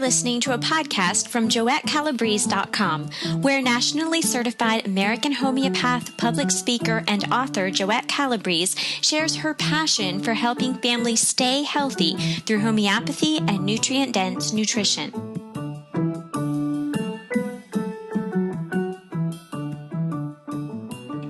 listening to a podcast from JoetteCalabrese.com, where nationally certified American homeopath, public speaker, and author Joette Calabrese shares her passion for helping families stay healthy through homeopathy and nutrient-dense nutrition.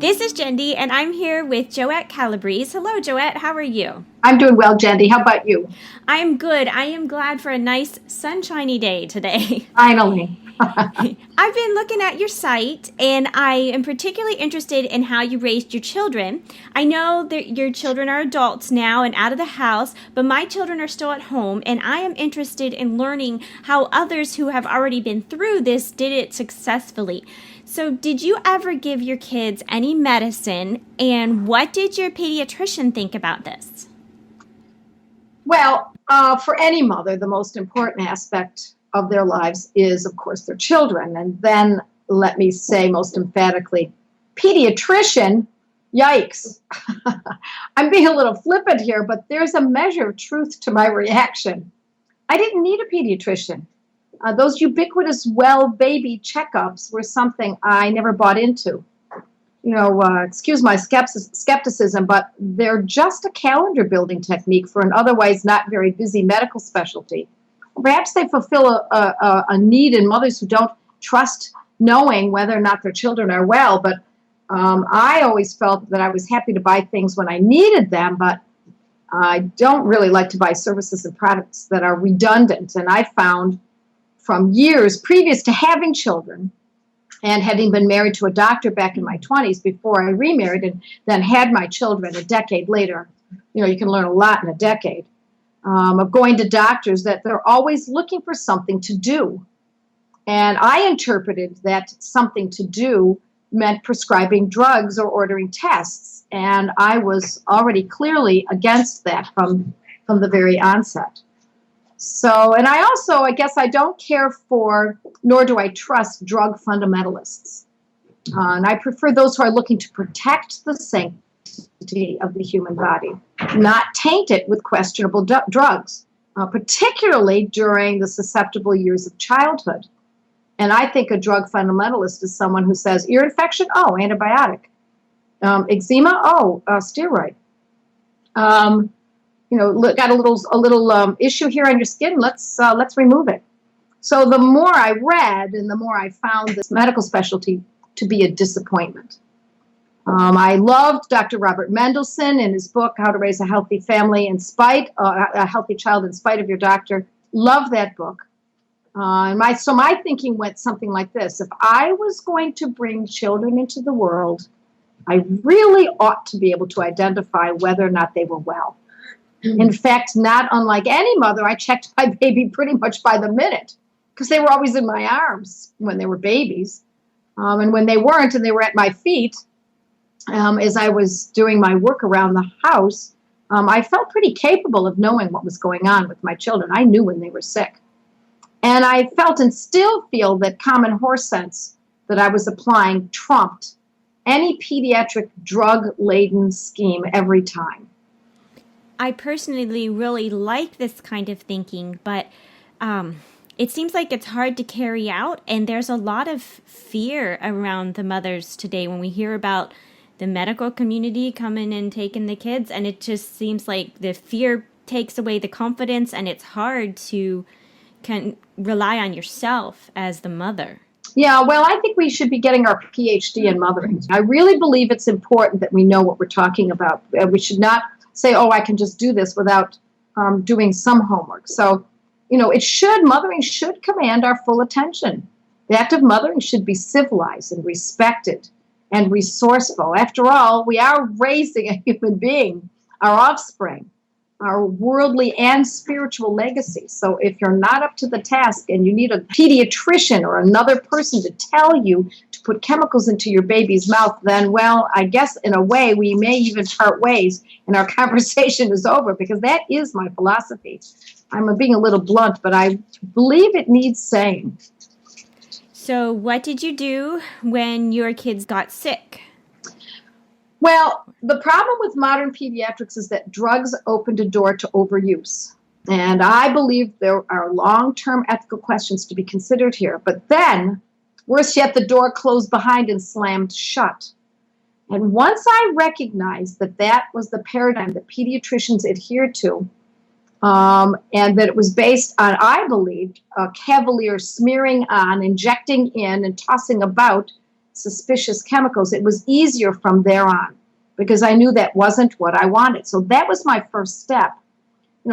This is Jendi, and I'm here with Joette Calabrese. Hello, Joette. How are you? I'm doing well, Jendi. How about you? I'm good. I am glad for a nice sunshiny day today. Finally. I've been looking at your site, and I am particularly interested in how you raised your children. I know that your children are adults now and out of the house, but my children are still at home, and I am interested in learning how others who have already been through this did it successfully. So did you ever give your kids any medicine, and what did your pediatrician think about this? Well, for any mother, the most important aspect of their lives is, of course, their children. And then, let me say most emphatically, pediatrician, yikes. I'm being a little flippant here, but there's a measure of truth to my reaction. I didn't need a pediatrician. Those ubiquitous well baby checkups were something I never bought into. Excuse my skepticism, but they're just a calendar building technique for an otherwise not very busy medical specialty. Perhaps they fulfill a need in mothers who don't trust knowing whether or not their children are well, but I always felt that I was happy to buy things when I needed them, but I don't really like to buy services and products that are redundant. And I found from years previous to having children and having been married to a doctor back in my 20s before I remarried and then had my children a decade later, you can learn a lot in a decade, of going to doctors, that they're always looking for something to do. And I interpreted that something to do meant prescribing drugs or ordering tests. And I was already clearly against that from the very onset. So, and I guess I don't care for, nor do I trust drug fundamentalists. And I prefer those who are looking to protect the sanctity of the human body, not taint it with questionable drugs, particularly during the susceptible years of childhood. And I think a drug fundamentalist is someone who says, ear infection? Oh, antibiotic. Eczema? Oh, steroid. Got a little issue here on your skin. Let's remove it. So the more I read and the more I found this medical specialty to be a disappointment. I loved Dr. Robert Mendelsohn in his book, How to Raise a Healthy Family a Healthy Child in Spite of Your Doctor. Love that book. So my thinking went something like this. If I was going to bring children into the world, I really ought to be able to identify whether or not they were well. In fact, not unlike any mother, I checked my baby pretty much by the minute because they were always in my arms when they were babies. And when they weren't and they were at my feet, as I was doing my work around the house, I felt pretty capable of knowing what was going on with my children. I knew when they were sick. And I felt and still feel that common horse sense that I was applying trumped any pediatric drug-laden scheme every time. I personally really like this kind of thinking, but it seems like it's hard to carry out, and there's a lot of fear around the mothers today when we hear about the medical community coming and taking the kids, and it just seems like the fear takes away the confidence, and it's hard to rely on yourself as the mother. Yeah, well, I think we should be getting our PhD in mothering. I really believe it's important that we know what we're talking about. We should not say, oh, I can just do this without doing some homework. So, mothering should command our full attention. The act of mothering should be civilized and respected and resourceful. After all, we are raising a human being, our offspring, our worldly and spiritual legacy. So if you're not up to the task and you need a pediatrician or another person to tell you to put chemicals into your baby's mouth, then, well, I guess in a way we may even part ways and our conversation is over, because that is my philosophy. I'm being a little blunt, but I believe it needs saying. So what did you do when your kids got sick? Well, the problem with modern pediatrics is that drugs opened a door to overuse. And I believe there are long-term ethical questions to be considered here. But then, worse yet, the door closed behind and slammed shut. And once I recognized that that was the paradigm that pediatricians adhered to, and that it was based on, I believed, a cavalier smearing on, injecting in, and tossing about suspicious chemicals, it was easier from there on because I knew that wasn't what I wanted. So that was my first step.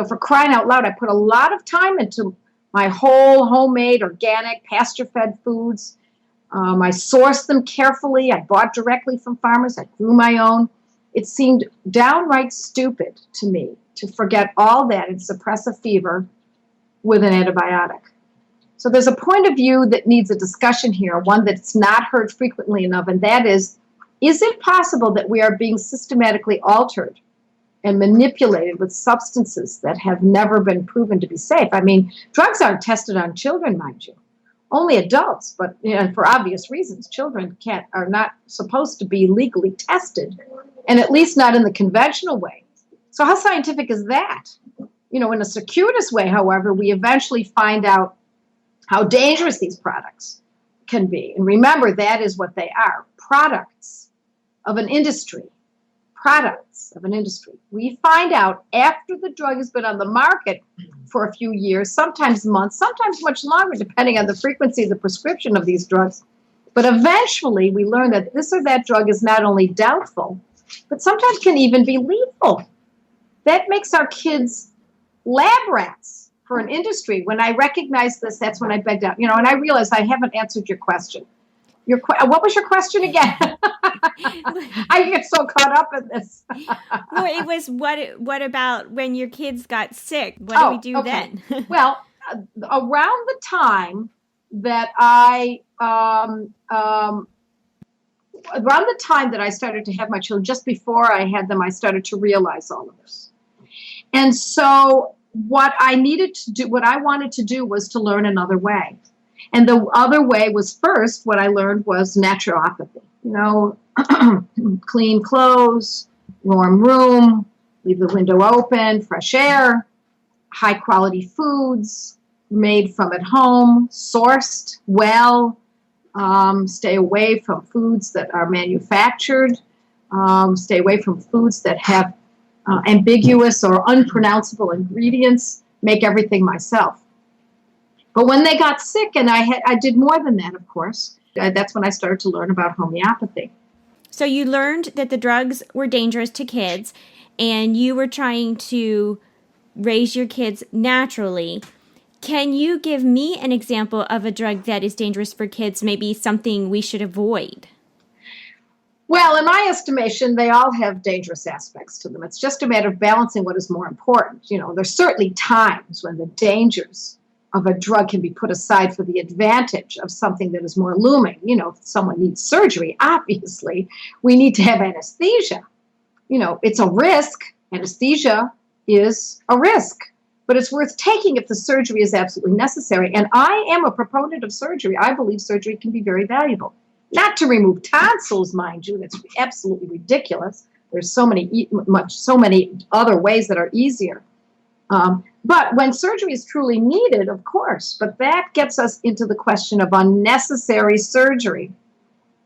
For crying out loud, I put a lot of time into my whole homemade, organic, pasture-fed foods. I sourced them carefully. I bought directly from farmers. I grew my own. It seemed downright stupid to me to forget all that and suppress a fever with an antibiotic. So there's a point of view that needs a discussion here, one that's not heard frequently enough, and that is it possible that we are being systematically altered and manipulated with substances that have never been proven to be safe? I mean, drugs aren't tested on children, mind you. Only adults, but for obvious reasons. Children are not supposed to be legally tested, and at least not in the conventional way. So how scientific is that? In a circuitous way, however, we eventually find out how dangerous these products can be. And remember, that is what they are, products of an industry. Products of an industry. We find out after the drug has been on the market for a few years, sometimes months, sometimes much longer, depending on the frequency of the prescription of these drugs. But eventually, we learn that this or that drug is not only doubtful, but sometimes can even be lethal. That makes our kids lab rats for an industry. When I recognized this, that's when I begged out. And I realized I haven't answered your question. What was your question again? I get so caught up in this. Well, it was what about when your kids got sick? What do we do then? Well, around the time that I started to have my children, just before I had them, I started to realize all of this. And so what I wanted to do was to learn another way. And the other way was, first, what I learned was naturopathy. Clean clothes, warm room, leave the window open, fresh air, high quality foods made from at home, sourced well, stay away from foods that are manufactured, stay away from foods that have ambiguous or unpronounceable ingredients, make everything myself. But when they got sick, and I did more than that, of course, that's when I started to learn about homeopathy. So you learned that the drugs were dangerous to kids, and you were trying to raise your kids naturally. Can you give me an example of a drug that is dangerous for kids, maybe something we should avoid? Well, in my estimation, they all have dangerous aspects to them. It's just a matter of balancing what is more important. There's certainly times when the dangers of a drug can be put aside for the advantage of something that is more looming. If someone needs surgery, obviously, we need to have anesthesia. It's a risk. Anesthesia is a risk, but it's worth taking if the surgery is absolutely necessary. And I am a proponent of surgery. I believe surgery can be very valuable. Not to remove tonsils, mind you. That's absolutely ridiculous. There's so many other ways that are easier. But when surgery is truly needed, of course, but that gets us into the question of unnecessary surgery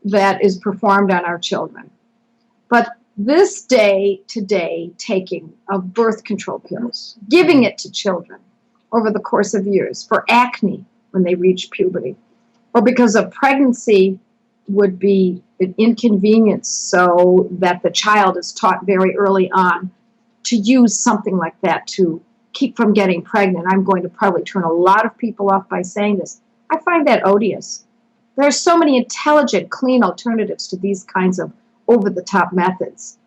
that is performed on our children. But this day-to-day taking of birth control pills, giving it to children over the course of years for acne when they reach puberty, or because of pregnancy would be an inconvenience, so that the child is taught very early on to use something like that to keep from getting pregnant. I'm going to probably turn a lot of people off by saying this. I find that odious. There are so many intelligent, clean alternatives to these kinds of over-the-top methods.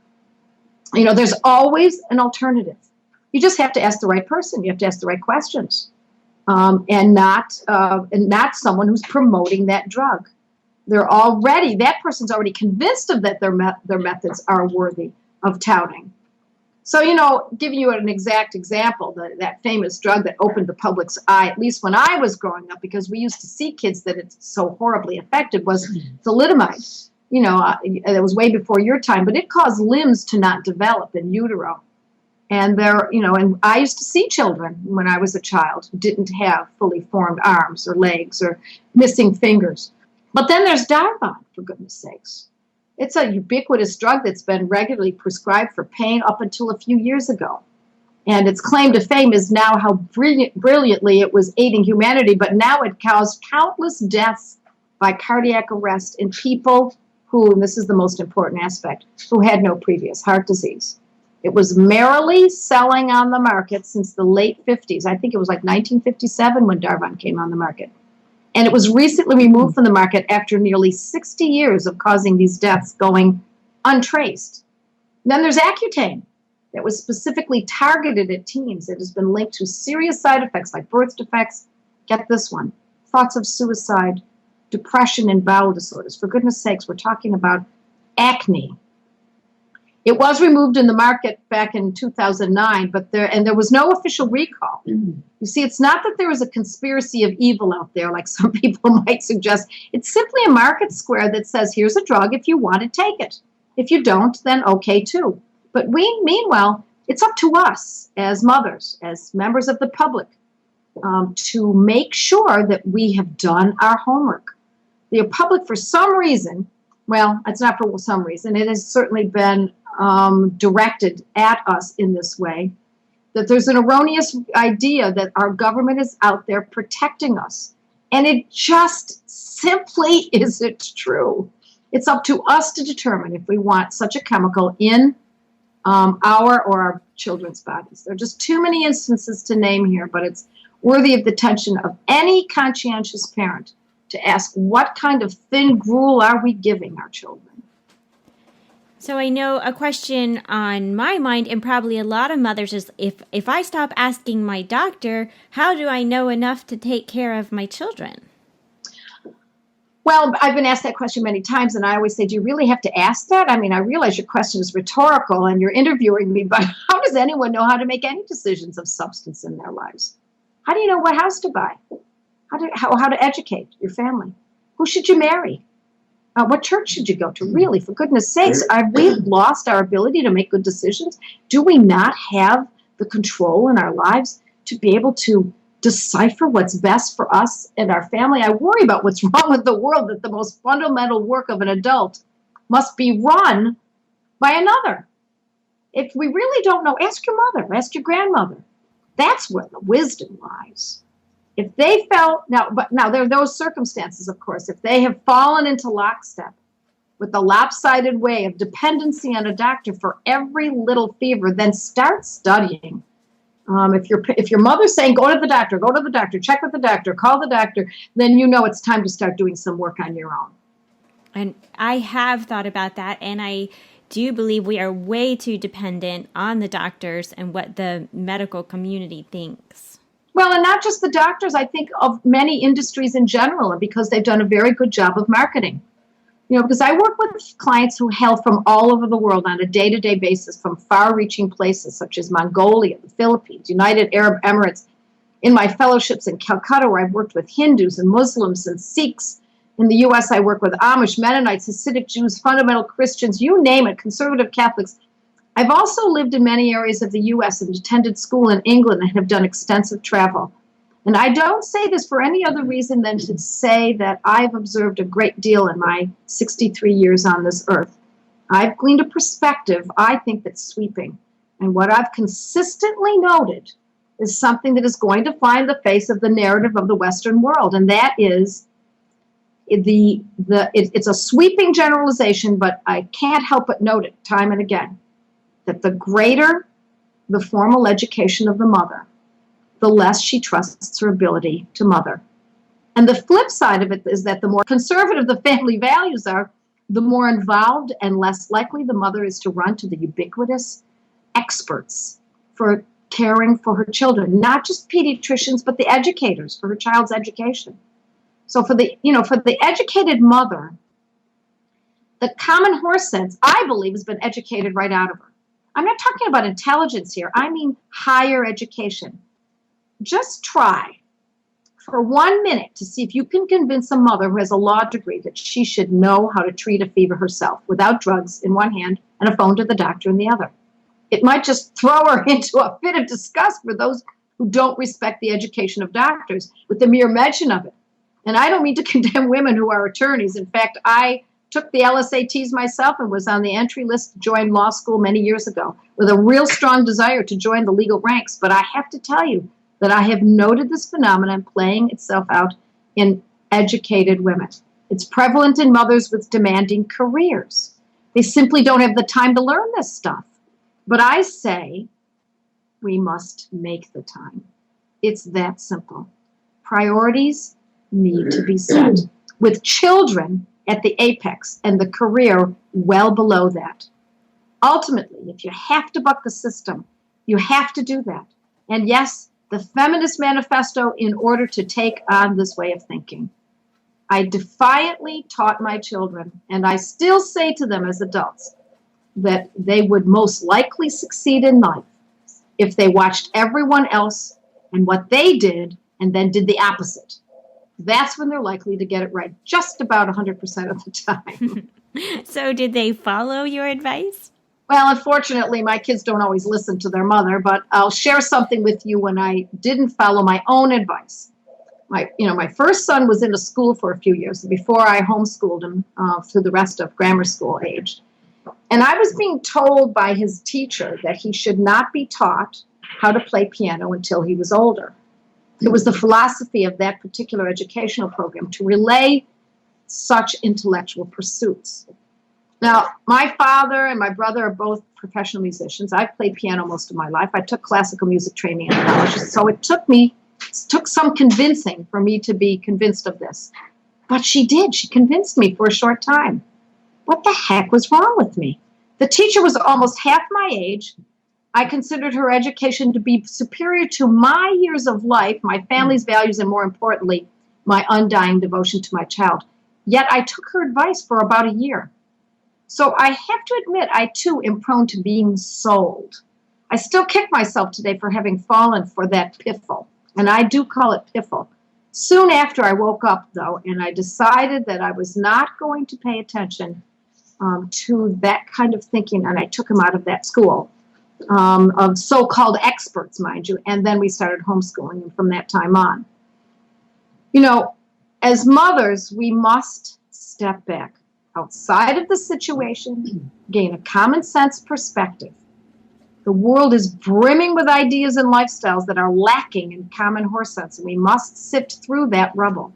There's always an alternative. You just have to ask the right person. You have to ask the right questions, and not someone who's promoting that drug. That person's already convinced of that their methods are worthy of touting. So, giving you an exact example, that famous drug that opened the public's eye, at least when I was growing up, because we used to see kids that it so horribly affected, was thalidomide. It was way before your time, but it caused limbs to not develop in utero. And and I used to see children when I was a child who didn't have fully formed arms or legs or missing fingers. But then there's Darvon, for goodness sakes. It's a ubiquitous drug that's been regularly prescribed for pain up until a few years ago. And its claim to fame is now how brilliantly it was aiding humanity, but now it caused countless deaths by cardiac arrest in people who, and this is the most important aspect, who had no previous heart disease. It was merrily selling on the market since the late 50s. I think it was like 1957 when Darvon came on the market. And it was recently removed from the market after nearly 60 years of causing these deaths going untraced. Then there's Accutane that was specifically targeted at teens. It has been linked to serious side effects like birth defects. Get this one, thoughts of suicide, depression, and bowel disorders. For goodness sakes, we're talking about acne. It was removed in the market back in 2009, but there was no official recall. You see, it's not that there is a conspiracy of evil out there, like some people might suggest. It's simply a market square that says, here's a drug. If you want it, take it. If you don't, then okay, too. But meanwhile, it's up to us as mothers, as members of the public, to make sure that we have done our homework. The public, for some reason, well, it's not for some reason, it has certainly been directed at us in this way, that there's an erroneous idea that our government is out there protecting us. And it just simply isn't true. It's up to us to determine if we want such a chemical in our or our children's bodies. There are just too many instances to name here, but it's worthy of the attention of any conscientious parent to ask, what kind of thin gruel are we giving our children? So I know a question on my mind, and probably a lot of mothers, is if I stop asking my doctor, how do I know enough to take care of my children? Well, I've been asked that question many times, and I always say, do you really have to ask that? I mean, I realize your question is rhetorical and you're interviewing me, but how does anyone know how to make any decisions of substance in their lives? How do you know what house to buy? How to educate your family? Who should you marry? What church should you go to? Really, for goodness sakes, have we lost our ability to make good decisions? Do we not have the control in our lives to be able to decipher what's best for us and our family? I worry about what's wrong with the world, that the most fundamental work of an adult must be run by another. If we really don't know, ask your mother, ask your grandmother. That's where the wisdom lies. If they felt, now there are those circumstances, of course, if they have fallen into lockstep with the lopsided way of dependency on a doctor for every little fever, then start studying. If your mother's saying, go to the doctor, check with the doctor, call the doctor, then you know it's time to start doing some work on your own. And I have thought about that, and I do believe we are way too dependent on the doctors and what the medical community thinks. Well, and not just the doctors, I think of many industries in general, and because they've done a very good job of marketing. Because I work with clients who hail from all over the world on a day-to-day basis from far-reaching places such as Mongolia, the Philippines, United Arab Emirates. In my fellowships in Calcutta, where I've worked with Hindus and Muslims and Sikhs. In the U.S., I work with Amish, Mennonites, Hasidic Jews, fundamental Christians, you name it, conservative Catholics. I've also lived in many areas of the U.S. and attended school in England and have done extensive travel. And I don't say this for any other reason than to say that I've observed a great deal in my 63 years on this earth. I've gleaned a perspective, I think, that's sweeping. And what I've consistently noted is something that is going to find the face of the narrative of the Western world, and that is it's a sweeping generalization, but I can't help but note it time and again, that the greater the formal education of the mother, the less she trusts her ability to mother. And the flip side of it is that the more conservative the family values are, the more involved and less likely the mother is to run to the ubiquitous experts for caring for her children, not just pediatricians, but the educators for her child's education. So for the educated mother, the common horse sense, I believe, has been educated right out of her. I'm not talking about intelligence here. I mean higher education. Just try for 1 minute to see if you can convince a mother who has a law degree that she should know how to treat a fever herself without drugs in one hand and a phone to the doctor in the other. it might just throw her into a fit of disgust for those who don't respect the education of doctors with the mere mention of it. And I don't mean to condemn women who are attorneys. In fact, I took the LSATs myself and was on the entry list to join law school many years ago with a real strong desire to join the legal ranks. But I have to tell you that I have noted this phenomenon playing itself out in educated women. It's prevalent in mothers with demanding careers. They simply don't have the time to learn this stuff. But I say we must make the time. It's that simple. Priorities need to be set, with children at the apex and the career well below that. Ultimately, if you have to buck the system, you have to do that. And yes, the Feminist Manifesto in order to take on this way of thinking. I defiantly taught my children, and I still say to them as adults, that they would most likely succeed in life if they watched everyone else and what they did and then did the opposite. That's when they're likely to get it right, just about 100% of the time. So did they follow your advice? Well, unfortunately, my kids don't always listen to their mother, but I'll share something with you when I didn't follow my own advice. My first son was in a school for a few years before I homeschooled him through the rest of grammar school age. And I was being told by his teacher that he should not be taught how to play piano until he was older. It was the philosophy of that particular educational program to relay such intellectual pursuits. Now, my father and my brother are both professional musicians. I've played piano most of my life. I took classical music training in college, so it took some convincing for me to be convinced of this. But she did. She convinced me for a short time. What the heck was wrong with me? The teacher was almost half my age. I considered her education to be superior to my years of life, my family's values, and more importantly, my undying devotion to my child. Yet I took her advice for about a year. So I have to admit, I too am prone to being sold. I still kick myself today for having fallen for that piffle, and I do call it piffle. Soon after I woke up, though, and I decided that I was not going to pay attention to that kind of thinking, and I took him out of that school of so-called experts, mind you, and then we started homeschooling him from that time on. You know, as mothers, we must step back outside of the situation, gain a common sense perspective. The world is brimming with ideas and lifestyles that are lacking in common horse sense, and we must sift through that rubble.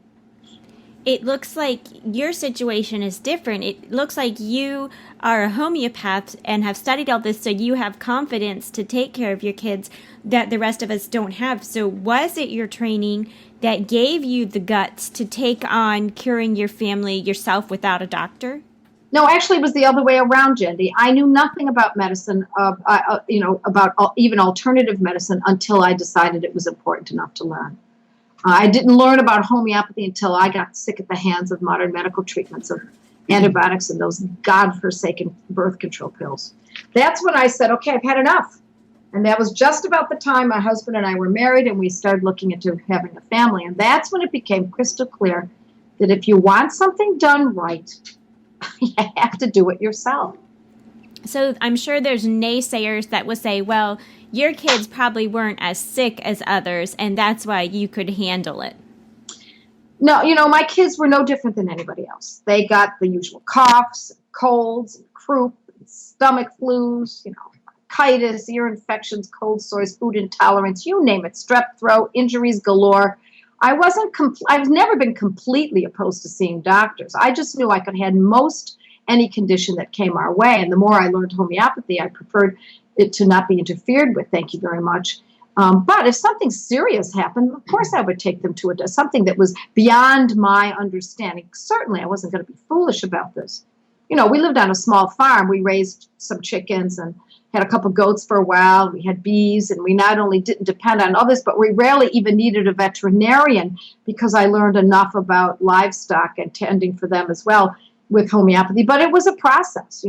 It looks like your situation is different. It looks like you are a homeopath and have studied all this, so you have confidence to take care of your kids that the rest of us don't have. So was it your training that gave you the guts to take on curing your family yourself without a doctor? No, actually, it was the other way around, Jendi. I knew nothing about medicine, about even alternative medicine until I decided it was important enough to learn. I didn't learn about homeopathy until I got sick at the hands of modern medical treatments of antibiotics and those godforsaken birth control pills. That's when I said, okay, I've had enough. And that was just about the time my husband and I were married and we started looking into having a family. And that's when it became crystal clear that if you want something done right, you have to do it yourself. So I'm sure there's naysayers that will say, well, your kids probably weren't as sick as others, and that's why you could handle it. No, my kids were no different than anybody else. They got the usual coughs, colds, croup, stomach flus, bronchitis, ear infections, cold sores, food intolerance, you name it, strep throat, injuries galore. I've never been completely opposed to seeing doctors. I just knew I could handle most any condition that came our way. And the more I learned homeopathy, I preferred it to not be interfered with. Thank you very much. But if something serious happened, of course I would take them to something that was beyond my understanding. Certainly I wasn't going to be foolish about this. We lived on a small farm. We raised some chickens and had a couple goats for a while. We had bees, and we not only didn't depend on others, but we rarely even needed a veterinarian because I learned enough about livestock and tending for them as well with homeopathy. But it was a process.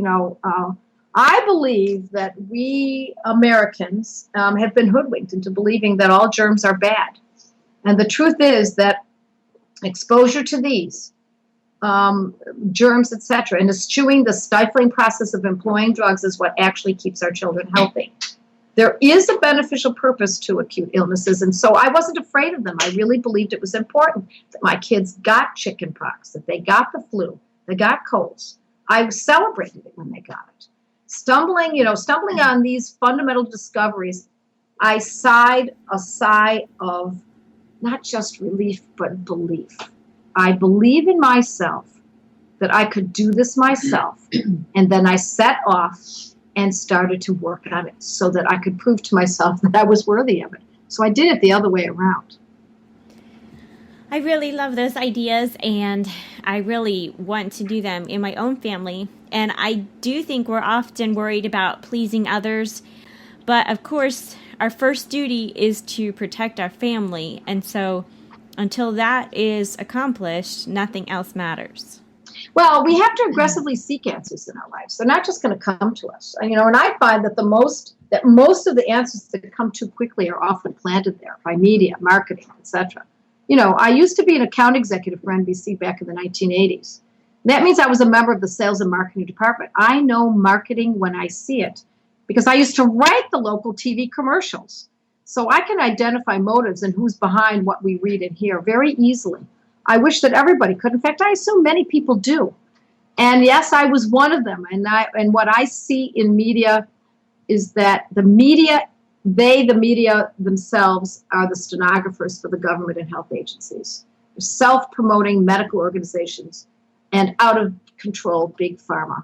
I believe that we Americans have been hoodwinked into believing that all germs are bad. And the truth is that exposure to these germs, etc. And eschewing the stifling process of employing drugs is what actually keeps our children healthy. There is a beneficial purpose to acute illnesses, and so I wasn't afraid of them. I really believed it was important that my kids got chicken pox, that they got the flu, they got colds. I celebrated it when they got it. Stumbling on these fundamental discoveries, I sighed a sigh of not just relief, but belief. I believe in myself that I could do this myself, and then I set off and started to work on it so that I could prove to myself that I was worthy of it. So I did it the other way around. I really love those ideas, and I really want to do them in my own family. And I do think we're often worried about pleasing others, but of course, our first duty is to protect our family. And so until that is accomplished, nothing else matters. Well, we have to aggressively seek answers in our lives. They're not just going to come to us. And I find that most of the answers that come too quickly are often planted there by media, marketing, etc. I used to be an account executive for NBC back in the 1980s. That means I was a member of the sales and marketing department. I know marketing when I see it because I used to write the local TV commercials. So I can identify motives and who's behind what we read and hear very easily. I wish that everybody could. In fact, I assume many people do. And yes, I was one of them. And what I see in media is that the media themselves are the stenographers for the government and health agencies. They're self-promoting medical organizations and out-of-control big pharma.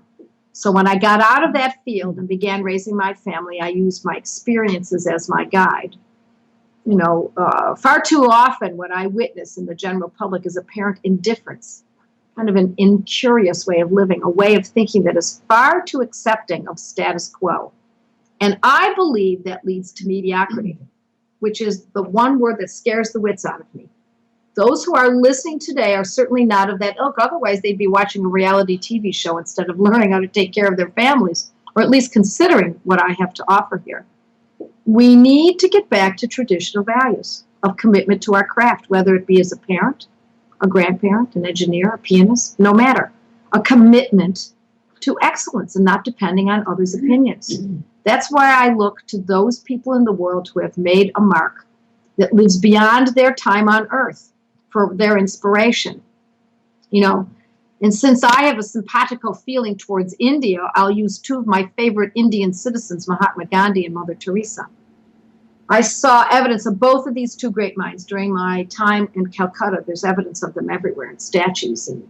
So when I got out of that field and began raising my family, I used my experiences as my guide. Far too often what I witness in the general public is apparent indifference, kind of an incurious way of living, a way of thinking that is far too accepting of status quo. And I believe that leads to mediocrity, which is the one word that scares the wits out of me. Those who are listening today are certainly not of that ilk. Otherwise, they'd be watching a reality TV show instead of learning how to take care of their families, or at least considering what I have to offer here. We need to get back to traditional values of commitment to our craft, whether it be as a parent, a grandparent, an engineer, a pianist, no matter. A commitment to excellence and not depending on others' opinions. That's why I look to those people in the world who have made a mark that lives beyond their time on earth for their inspiration. And since I have a simpatico feeling towards India, I'll use two of my favorite Indian citizens, Mahatma Gandhi and Mother Teresa. I saw evidence of both of these two great minds during my time in Calcutta. There's evidence of them everywhere in statues and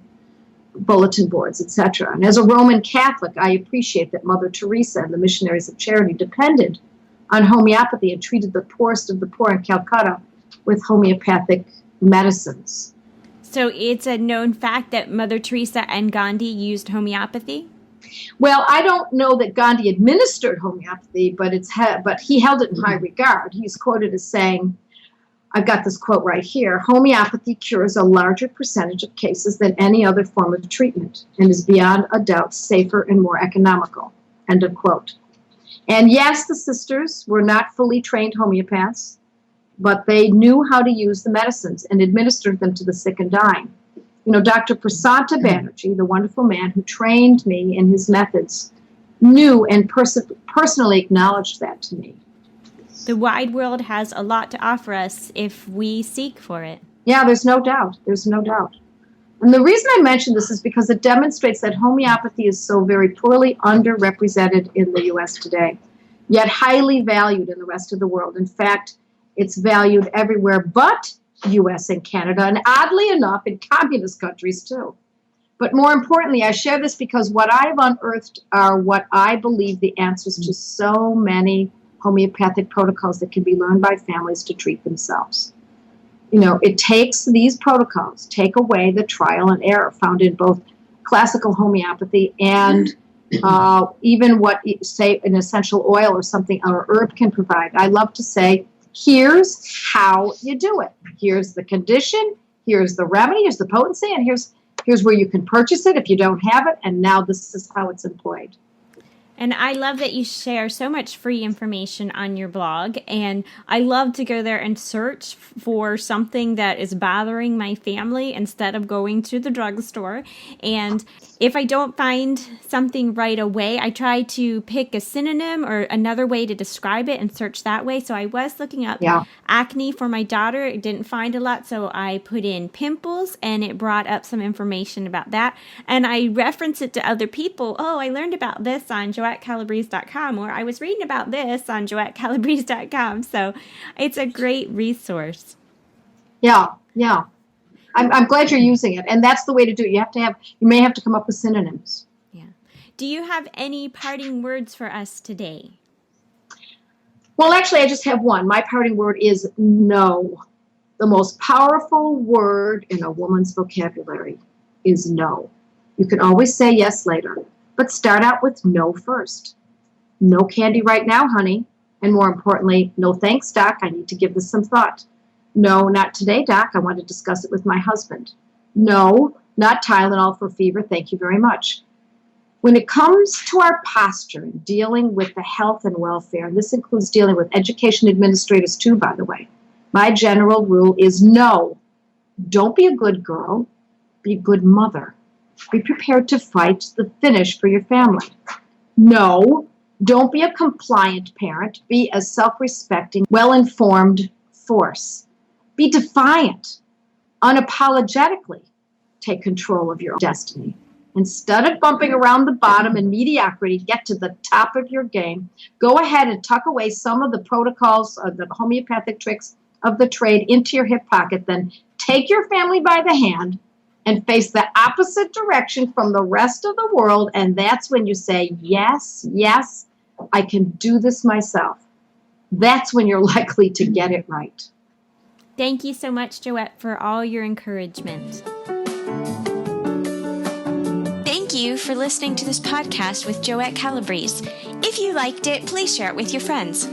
bulletin boards, etc. And as a Roman Catholic, I appreciate that Mother Teresa and the missionaries of charity depended on homeopathy and treated the poorest of the poor in Calcutta with homeopathic medicines. So it's a known fact that Mother Teresa and Gandhi used homeopathy? Well, I don't know that Gandhi administered homeopathy, but he held it in high regard. He's quoted as saying, I've got this quote right here, homeopathy cures a larger percentage of cases than any other form of treatment and is beyond a doubt safer and more economical, end of quote. And yes, the sisters were not fully trained homeopaths, but they knew how to use the medicines and administered them to the sick and dying. Dr. Prasanta Banerjee, the wonderful man who trained me in his methods, knew and personally acknowledged that to me. The wide world has a lot to offer us if we seek for it. Yeah, there's no doubt. There's no doubt. And the reason I mention this is because it demonstrates that homeopathy is so very poorly underrepresented in the U.S. today, yet highly valued in the rest of the world. In fact, it's valued everywhere but U.S. and Canada, and oddly enough, in communist countries too. But more importantly, I share this because what I've unearthed are what I believe the answers to so many homeopathic protocols that can be learned by families to treat themselves. It takes these protocols, take away the trial and error found in both classical homeopathy and even what, say, an essential oil or something or herb can provide. I love to say, here's how you do it. Here's the condition, here's the remedy, here's the potency, and here's where you can purchase it if you don't have it, and now this is how it's employed. And I love that you share so much free information on your blog. And I love to go there and search for something that is bothering my family instead of going to the drugstore. And if I don't find something right away, I try to pick a synonym or another way to describe it and search that way. So I was looking up acne for my daughter. I didn't find a lot, so I put in pimples, and it brought up some information about that. And I reference it to other people. Oh, I learned about this on JoetteCalabrese.com, or I was reading about this on JoetteCalabrese.com. So it's a great resource. Yeah. I'm glad you're using it, and that's the way to do it. You may have to come up with synonyms. Yeah. Do you have any parting words for us today? Well, actually, I just have one. My parting word is no. The most powerful word in a woman's vocabulary is no. You can always say yes later, but start out with no first. No candy right now, honey. And more importantly, no thanks, Doc. I need to give this some thought. No, not today, Doc. I want to discuss it with my husband. No, not Tylenol for fever. Thank you very much. When it comes to our posture and dealing with the health and welfare, and this includes dealing with education administrators too, by the way, my general rule is no. Don't be a good girl. Be a good mother. Be prepared to fight the finish for your family. No, don't be a compliant parent. Be a self-respecting, well-informed force. Be defiant. Unapologetically take control of your destiny. Instead of bumping around the bottom in mediocrity, get to the top of your game. Go ahead and tuck away some of the protocols, the homeopathic tricks of the trade into your hip pocket. Then take your family by the hand and face the opposite direction from the rest of the world. And that's when you say, yes, I can do this myself. That's when you're likely to get it right. Thank you so much, Joette, for all your encouragement. Thank you for listening to this podcast with Joette Calabrese. If you liked it, please share it with your friends.